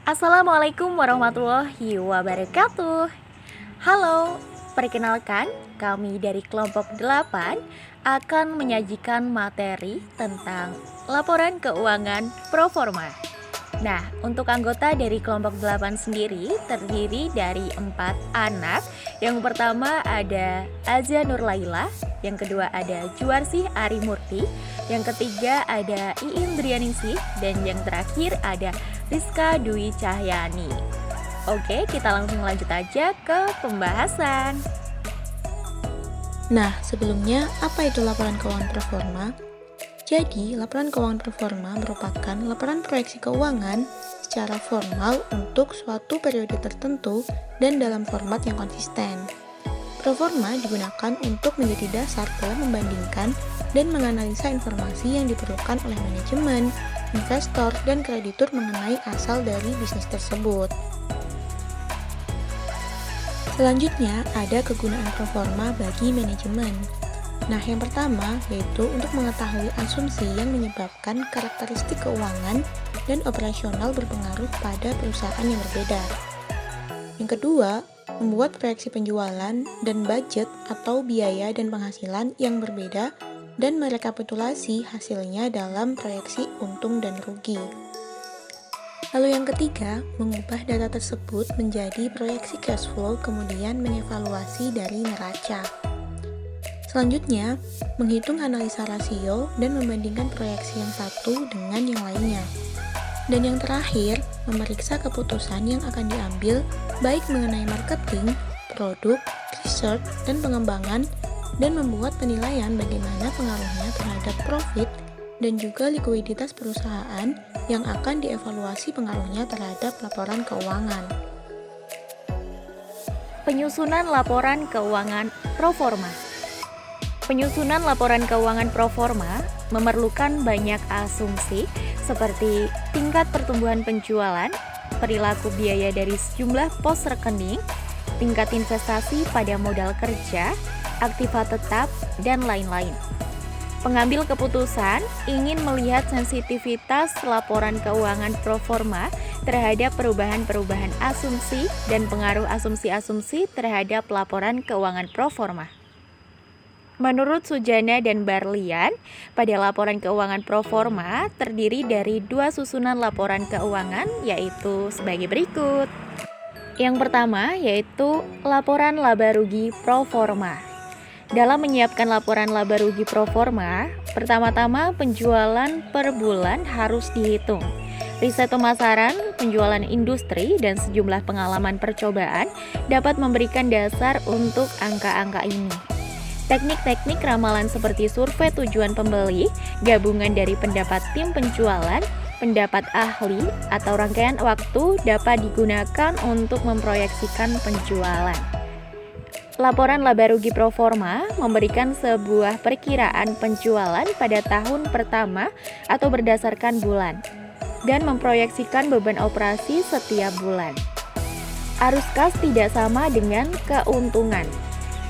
Assalamualaikum warahmatullahi wabarakatuh. Halo, perkenalkan kami dari kelompok 8 akan menyajikan materi tentang laporan keuangan proforma. Nah, untuk anggota dari kelompok 8 sendiri terdiri dari 4 anak. Yang pertama ada Azza Nurlaila, yang kedua ada Juarsih Arimurti, yang ketiga ada Iin Drianingsih, dan yang terakhir ada Rizka Dwi Cahyani. Oke, kita langsung lanjut aja ke pembahasan. Nah, sebelumnya apa itu laporan keuangan proforma? Jadi, laporan keuangan proforma merupakan laporan proyeksi keuangan secara formal untuk suatu periode tertentu dan dalam format yang konsisten. Proforma digunakan untuk menjadi dasar dalam membandingkan dan menganalisa informasi yang diperlukan oleh manajemen, investor, dan kreditur mengenai asal dari bisnis tersebut. Selanjutnya, ada kegunaan proforma bagi manajemen. Nah, yang pertama yaitu untuk mengetahui asumsi yang menyebabkan karakteristik keuangan dan operasional berpengaruh pada perusahaan yang berbeda. Yang kedua, membuat proyeksi penjualan dan budget atau biaya dan penghasilan yang berbeda dan merekapitulasi hasilnya dalam proyeksi untung dan rugi. Lalu yang ketiga, mengubah data tersebut menjadi proyeksi cash flow kemudian mengevaluasi dari neraca. Selanjutnya, menghitung analisa rasio dan membandingkan proyeksi yang satu dengan yang lainnya. Dan yang terakhir, memeriksa keputusan yang akan diambil baik mengenai marketing, produk, research, dan pengembangan, dan membuat penilaian bagaimana pengaruhnya terhadap profit dan juga likuiditas perusahaan yang akan dievaluasi pengaruhnya terhadap laporan keuangan. Penyusunan laporan keuangan proforma. Penyusunan laporan keuangan proforma memerlukan banyak asumsi seperti tingkat pertumbuhan penjualan, perilaku biaya dari sejumlah pos rekening, tingkat investasi pada modal kerja, aktiva tetap, dan lain-lain. Pengambil keputusan ingin melihat sensitivitas laporan keuangan proforma terhadap perubahan-perubahan asumsi dan pengaruh asumsi-asumsi terhadap laporan keuangan proforma. Menurut Sujana dan Barlian, pada laporan keuangan proforma terdiri dari dua susunan laporan keuangan, yaitu sebagai berikut. Yang pertama yaitu laporan laba rugi proforma. Dalam menyiapkan laporan laba rugi proforma, pertama-tama penjualan per bulan harus dihitung. Riset pemasaran, penjualan industri, dan sejumlah pengalaman percobaan dapat memberikan dasar untuk angka-angka ini. Teknik-teknik ramalan seperti survei tujuan pembeli, gabungan dari pendapat tim penjualan, pendapat ahli, atau rangkaian waktu dapat digunakan untuk memproyeksikan penjualan. Laporan laba rugi proforma memberikan sebuah perkiraan penjualan pada tahun pertama atau berdasarkan bulan, dan memproyeksikan beban operasi setiap bulan. Arus kas tidak sama dengan keuntungan.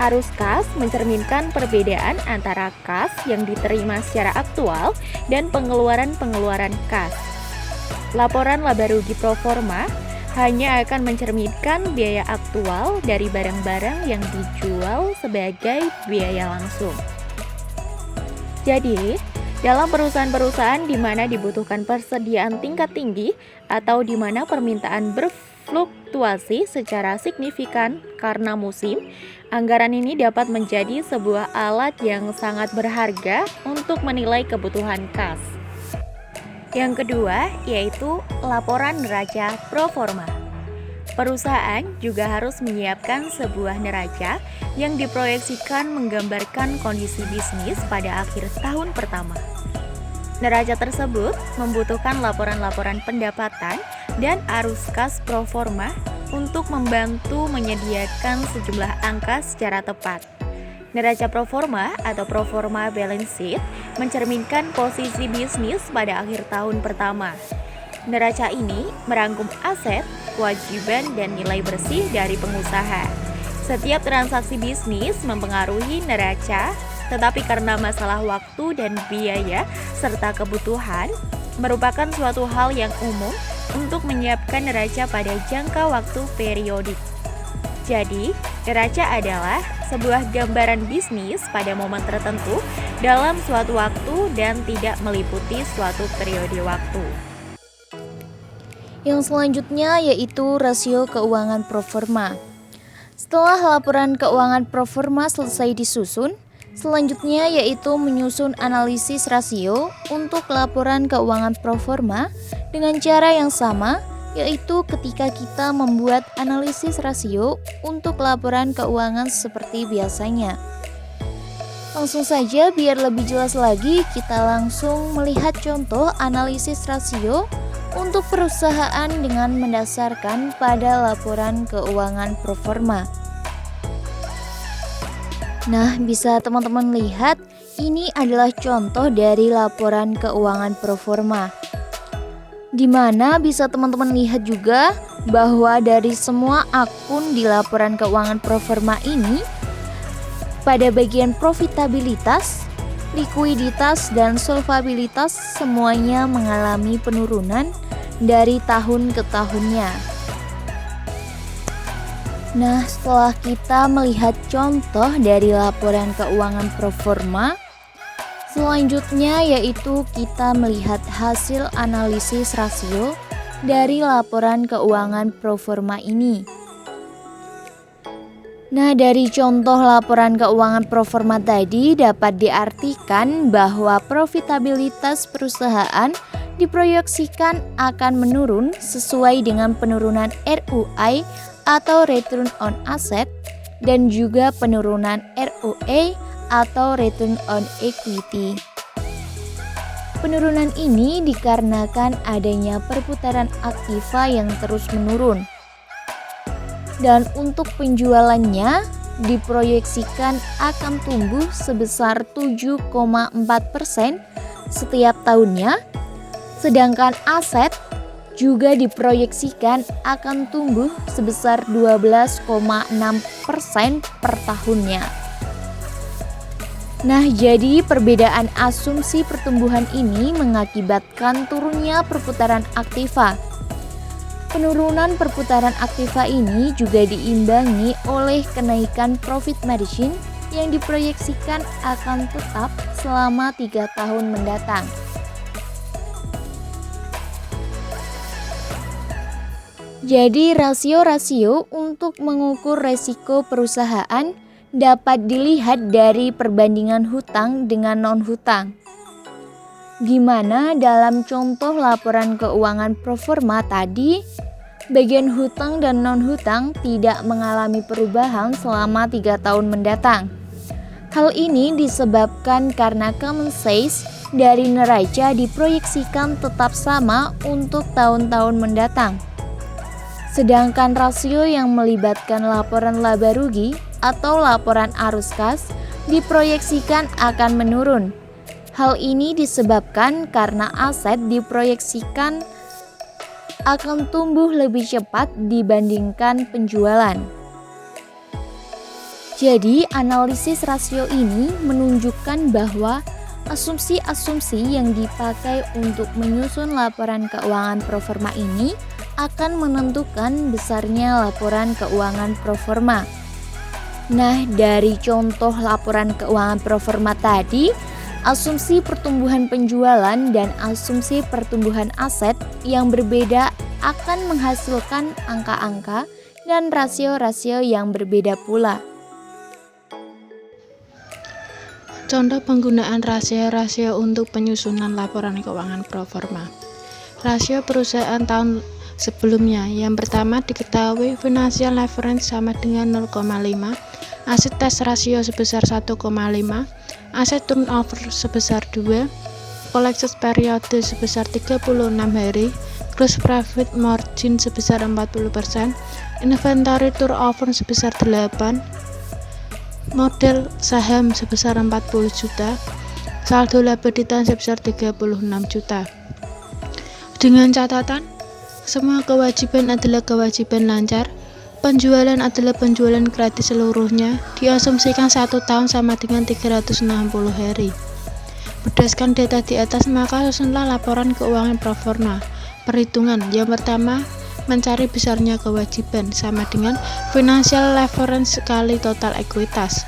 Arus kas mencerminkan perbedaan antara kas yang diterima secara aktual dan pengeluaran-pengeluaran kas. Laporan laba rugi proforma hanya akan mencerminkan biaya aktual dari barang-barang yang dijual sebagai biaya langsung. Jadi, dalam perusahaan-perusahaan di mana dibutuhkan persediaan tingkat tinggi atau di mana permintaan berfluktuasi secara signifikan karena musim, anggaran ini dapat menjadi sebuah alat yang sangat berharga untuk menilai kebutuhan kas. Yang kedua yaitu laporan neraca proforma. Perusahaan juga harus menyiapkan sebuah neraca yang diproyeksikan menggambarkan kondisi bisnis pada akhir tahun pertama. Neraca tersebut membutuhkan laporan-laporan pendapatan dan arus kas proforma untuk membantu menyediakan sejumlah angka secara tepat. Neraca proforma atau proforma balance sheet mencerminkan posisi bisnis pada akhir tahun pertama. Neraca ini merangkum aset, kewajiban, dan nilai bersih dari pengusaha. Setiap transaksi bisnis mempengaruhi neraca, tetapi karena masalah waktu dan biaya serta kebutuhan, merupakan suatu hal yang umum untuk menyiapkan neraca pada jangka waktu periodik. Jadi, neraca adalah sebuah gambaran bisnis pada momen tertentu dalam suatu waktu dan tidak meliputi suatu periode waktu. Yang selanjutnya yaitu rasio keuangan proforma. Setelah laporan keuangan proforma selesai disusun, selanjutnya yaitu menyusun analisis rasio untuk laporan keuangan proforma dengan cara yang sama, yaitu ketika kita membuat analisis rasio untuk laporan keuangan seperti biasanya. Langsung saja biar lebih jelas lagi, kita langsung melihat contoh analisis rasio untuk perusahaan dengan mendasarkan pada laporan keuangan proforma. Nah, bisa teman-teman lihat, ini adalah contoh dari laporan keuangan proforma. Di mana bisa teman-teman lihat juga bahwa dari semua akun di laporan keuangan proforma ini, pada bagian profitabilitas, likuiditas, dan solvabilitas semuanya mengalami penurunan dari tahun ke tahunnya. Nah, setelah kita melihat contoh dari laporan keuangan proforma, selanjutnya yaitu kita melihat hasil analisis rasio dari laporan keuangan proforma ini. Nah, dari contoh laporan keuangan proforma tadi dapat diartikan bahwa profitabilitas perusahaan diproyeksikan akan menurun sesuai dengan penurunan ROI atau Return on Asset dan juga penurunan ROE atau Return on Equity. Penurunan ini dikarenakan adanya perputaran aktiva yang terus menurun. Dan untuk penjualannya diproyeksikan akan tumbuh sebesar 7,4% setiap tahunnya, sedangkan aset juga diproyeksikan akan tumbuh sebesar 12,6% per tahunnya. Nah, jadi perbedaan asumsi pertumbuhan ini mengakibatkan turunnya perputaran aktiva. Penurunan perputaran aktiva ini juga diimbangi oleh kenaikan profit margin yang diproyeksikan akan tetap selama 3 tahun mendatang. Jadi rasio-rasio untuk mengukur resiko perusahaan dapat dilihat dari perbandingan hutang dengan non-hutang. Di mana dalam contoh laporan keuangan proforma tadi, bagian hutang dan non-hutang tidak mengalami perubahan selama 3 tahun mendatang. Hal ini disebabkan karena common size dari neraca diproyeksikan tetap sama untuk tahun-tahun mendatang. Sedangkan rasio yang melibatkan laporan laba rugi atau laporan arus kas diproyeksikan akan menurun. Hal ini disebabkan karena aset diproyeksikan akan tumbuh lebih cepat dibandingkan penjualan. Jadi, analisis rasio ini menunjukkan bahwa asumsi-asumsi yang dipakai untuk menyusun laporan keuangan proforma ini akan menentukan besarnya laporan keuangan proforma. Nah, dari contoh laporan keuangan proforma tadi, asumsi pertumbuhan penjualan dan asumsi pertumbuhan aset yang berbeda akan menghasilkan angka-angka dan rasio-rasio yang berbeda pula. Contoh penggunaan rasio-rasio untuk penyusunan laporan keuangan proforma. Rasio perusahaan tahun sebelumnya. Yang pertama diketahui financial leverage sama dengan 0,5, aset tes rasio sebesar 1,5, aset turnover sebesar 2, collections periode sebesar 36 hari, gross profit margin sebesar 40%, inventory turnover sebesar 8, model saham sebesar 40 juta, saldo laba ditahan sebesar 36 juta. Dengan catatan, semua kewajiban adalah kewajiban lancar. Penjualan adalah penjualan gratis seluruhnya, diasumsikan 1 tahun sama dengan 360 hari. Berdasarkan data di atas, maka susunlah laporan keuangan proforma. perhitungan. Yang pertama, mencari besarnya kewajiban sama dengan financial leverage kali total ekuitas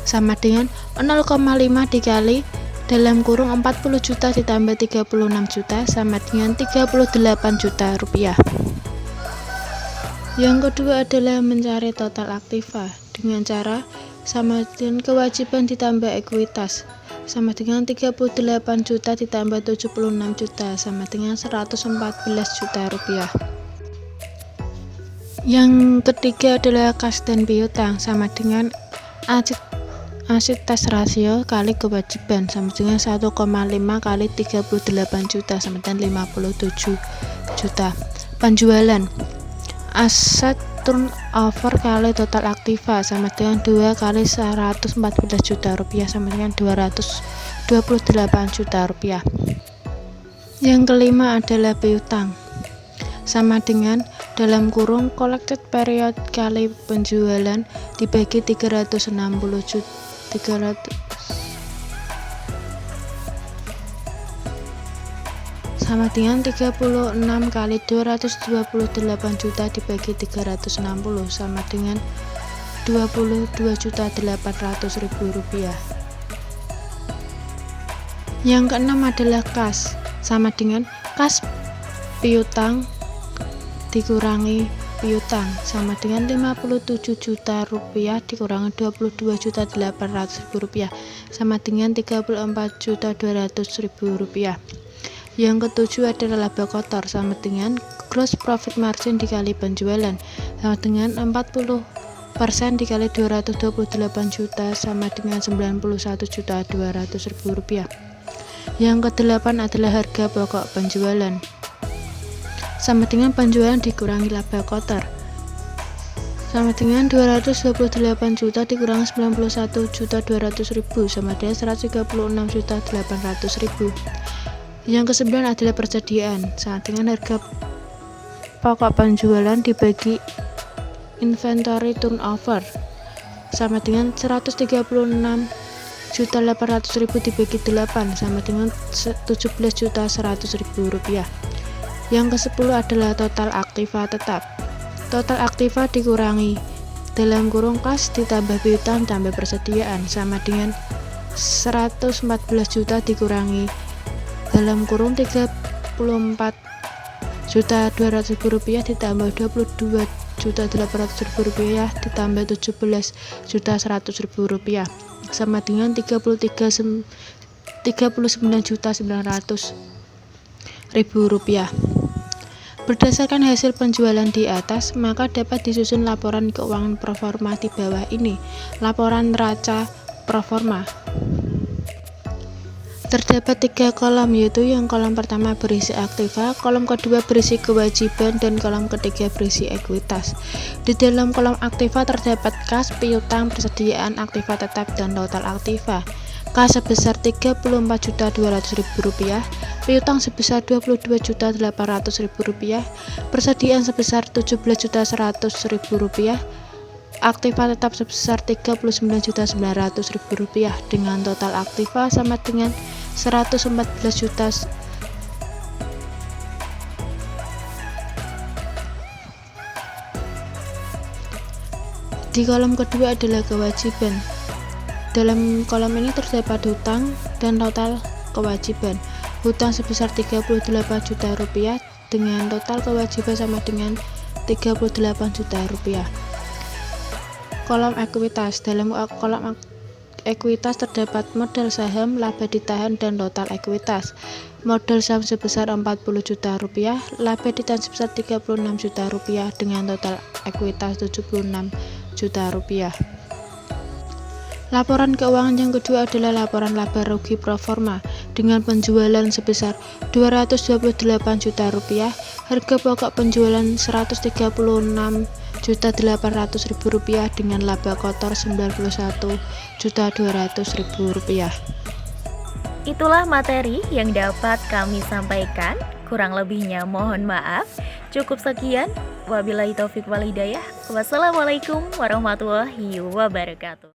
sama dengan 0,5 dikali dalam kurung 40 juta ditambah 36 juta sama dengan 38 juta rupiah. Yang kedua adalah mencari total aktiva dengan cara sama dengan kewajiban ditambah ekuitas sama dengan 38 juta ditambah 76 juta sama dengan 114 juta rupiah. Yang ketiga adalah kas dan piutang sama dengan asitas rasio kali kewajiban sama dengan 1,5 kali 38 juta sama dengan 57 juta. Penjualan aset turnover kali total aktiva sama dengan 2 kali 114 juta rupiah sama dengan 228 juta rupiah. Yang kelima adalah piutang sama dengan dalam kurung collected period kali penjualan dibagi 360 juta sama dengan 36 kali 228 juta dibagi 360 sama dengan 22.800.000 rupiah. Yang keenam adalah kas sama dengan kas piutang dikurangi piutang sama dengan 57 juta rupiah dikurangi 22.800.000 rupiah sama dengan 34.200.000 rupiah. Yang ketujuh adalah laba kotor sama dengan gross profit margin dikali penjualan sama dengan 40% dikali 228 juta sama dengan 91.200.000 rupiah. Yang kedelapan adalah harga pokok penjualan sama dengan penjualan dikurangi laba kotor sama dengan 228 juta dikurangi 91.200.000 sama dengan 136.800.000. Yang kesembilan adalah persediaan sama dengan harga pokok penjualan dibagi inventory turnover sama dengan 136.800.000 dibagi 8 sama dengan 17.100.000 rupiah. Yang ke-10 adalah total aktiva tetap. Total aktiva dikurangi dalam kurung kas ditambah piutang tambah persediaan sama dengan 114 juta dikurangi dalam kurung 34.200.000 rupiah ditambah 22.800.000 rupiah ditambah 17.100.000 rupiah sama dengan 39.900.000 rupiah. Berdasarkan hasil penjualan di atas, maka dapat disusun laporan keuangan proforma di bawah ini. Laporan neraca proforma. Terdapat 3 kolom, yaitu yang kolom pertama berisi aktiva, kolom kedua berisi kewajiban, dan kolom ketiga berisi ekuitas. Di dalam kolom aktiva terdapat kas, piutang, persediaan, aktiva tetap, dan total aktiva. Kas sebesar Rp34.200.000, piutang sebesar Rp22.800.000, persediaan sebesar Rp17.100.000, aktiva tetap sebesar Rp39.900.000 dengan total aktiva sama dengan 114 juta. Di kolom kedua adalah kewajiban. Dalam kolom ini terdapat hutang dan total kewajiban. Hutang sebesar Rp38 juta dengan total kewajiban sama dengan Rp38 juta. Kolom ekuitas. Dalam kolom ekuitas terdapat modal saham, laba ditahan, dan total ekuitas. Modal saham sebesar Rp40 juta, laba ditahan sebesar Rp36 juta dengan total ekuitas Rp76 juta. Laporan keuangan yang kedua adalah laporan laba rugi proforma dengan penjualan sebesar Rp228 juta, harga pokok penjualan Rp136.800.000 dengan laba kotor Rp91.200.000. Itulah materi yang dapat kami sampaikan. Kurang lebihnya mohon maaf. Cukup sekian. Wabillahi taufik wal hidayah. Wassalamualaikum warahmatullahi wabarakatuh.